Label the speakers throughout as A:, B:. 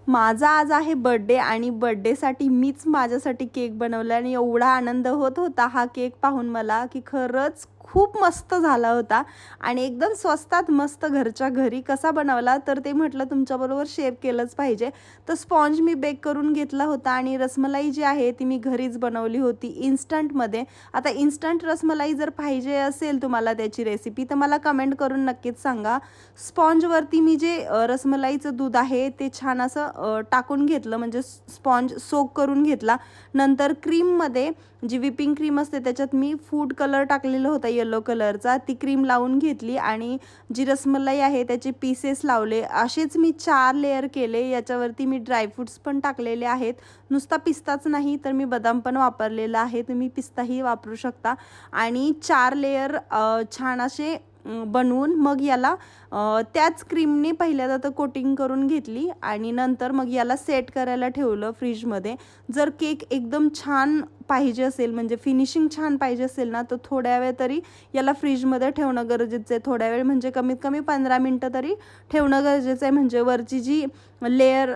A: माझा आज आहे बर्थडे आणि बर्थडेसाठी मीच माझ्यासाठी केक बनवला आणि एवढा आनंद होत होता हा केक पाहून मला की खरंच खूप मस्त झाला होता आणि एकदम स्वस्तात मस्त घरच्या घरी कसा बनवला तर ते म्हटलं तुमच्याबरोबर शेअर केलंच पाहिजे. तर स्पॉन्ज मी बेक करून घेतला होता आणि रसमलाई जी आहे ती मी घरीच बनवली होती इन्स्टंटमध्ये. आता इन्स्टंट रसमलाई जर पाहिजे असेल तुम्हाला त्याची रेसिपी तर मला कमेंट करून नक्कीच सांगा. स्पॉन्जवरती मी जे रसमलाईचं दूध आहे ते छान असं टाकून घेतलं, म्हणजे स्पॉन्ज सोक करून घेतला. नंतर क्रीममध्ये जी व्हिपिंग क्रीम असते त्याच्यात मी फूड कलर टाकलेला होता येलो कलरचा, ती क्रीम लावून घेतली आणि जी रसमलाई आहे त्याचे पीसेस लावले. असेच मी 4 लेयर केले. याच्यावरती मी ड्रायफ्रूट्स पण टाकलेले आहेत, नुसता पिस्ताच नाही तर मी बदाम पण वापरलेला आहे, तुम्ही पिस्ताही वापरू शकता. आणि 4 लेयर छान असे बनवून मग याला त्याच क्रीमने पहिल्यांदा तर कोटिंग करून घेतली आणि नंतर मग याला सेट करायला ठेवलं फ्रीजमध्ये. जर केक एकदम छान पाहिजे असेल, म्हणजे फिनिशिंग छान पाहिजे असेल ना, तर थोड्या वेळ तरी याला फ्रीजमध्ये ठेवणं गरजेचं आहे. थोड्या वेळ म्हणजे कमीत कमी 15 मिनटं तरी ठेवणं गरजेचं आहे, म्हणजे वरची जी लेयर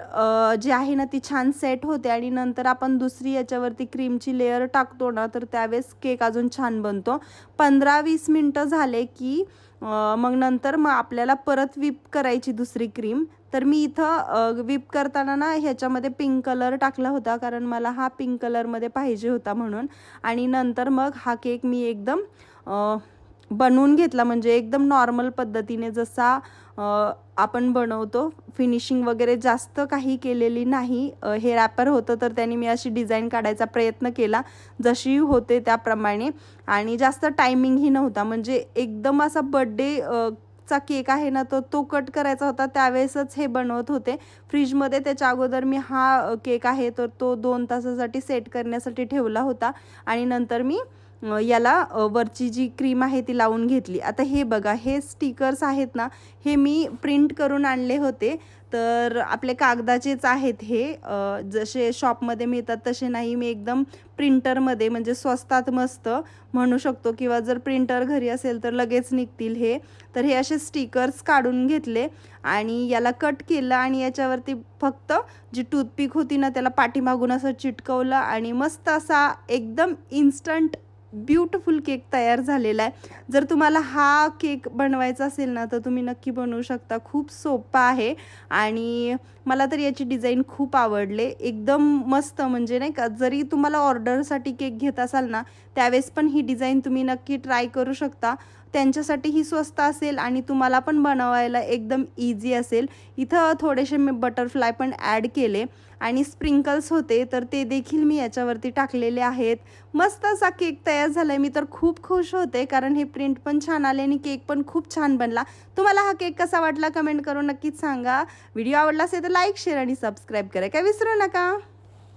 A: जी आहे ना ती छान सेट होते आणि नंतर आपण दुसरी याच्यावरती क्रीमची लेयर टाकतो ना तर त्यावेळेस केक अजून छान बनतो. 15-20 मिनटं झाले की मग नंतर मग आपल्याला परत व्हिप करायची दुसरी क्रीम. तर मी इथं व्हिप करताना ना ह्याच्यामध्ये पिंक कलर टाकला होता, कारण मला हा पिंक कलरमध्ये पाहिजे होता म्हणून. आणि नंतर मग हा केक मी एकदम बनवून घेतला, म्हणजे एकदम नॉर्मल पद्धतीने जसा आपण बनवतो. फिनिशिंग वगैरे जास्त काही केलेली नाही. हे रॅपर होतं तर त्याने मी अशी डिझाईन काढायचा प्रयत्न केला जशी होते त्याप्रमाणे, आणि जास्त टायमिंगही नव्हता, म्हणजे एकदम असा बर्थडे चा केक आहे ना तर तो कट करायचा होता त्यावेळेसच हे बनवत होते. फ्रीजमध्ये त्याच्या अगोदर मी हा केक आहे तर तो 2 तासासाठी सेट करण्यासाठी ठेवला होता आणि नंतर मी याला वरची जी क्रीम आहे ती लावून घेतली. आता हे बघा, हे स्टिकर्स आहेत ना, हे मी प्रिंट करून आणले होते. तर आपले कागदाचेच आहेत हे, जसे शॉपमध्ये मिळतात तसे नाही. मी एकदम प्रिंटरमध्ये, म्हणजे स्वस्तात मस्त म्हणू शकतो, किंवा जर प्रिंटर घरी असेल तर लगेच निघतील हे. तर हे असे स्टिकर्स काढून घेतले आणि याला कट केलं आणि याच्यावरती फक्त जी टूथपिक होती ना त्याला पाठीमागून असं चिटकवलं आणि मस्त असा एकदम इन्स्टंट ब्युटिफुल केक तयार झालेला आहे. जर तुम्हाला हा केक बनवायचा असेल ना तर तुम्ही नक्की बनवू शकता. खूप सोपा आहे आणि मला तर याची डिझाईन खूप आवडले, एकदम मस्त. म्हणजे नाही का, जरी तुम्हाला ऑर्डरसाठी केक घेत असाल ना त्यावेळेस पण ही डिझाईन तुम्ही नक्की ट्राय करू शकता. त्यांच्यासाठी ही स्वस्त असेल आणि तुम्हाला पण बनवायला एकदम इझी असेल. इथं थोडेसे मी बटरफ्लाय पण ॲड केले आणि स्प्रिंकल्स होते तर ते देखील मी याच्यावरती टाकलेले आहेत. मस्त असा केक तयार झाला आहे. मी तर खूप खुश होते कारण हे प्रिंट पण छान आले आणि केक पण खूप छान बनला. तुम्हाला हा केक कसा वाटला कमेंट करून नक्कीच सांगा. व्हिडिओ आवडला असेल तर लाईक, शेअर आणि सबस्क्राईब करायला काय विसरू नका.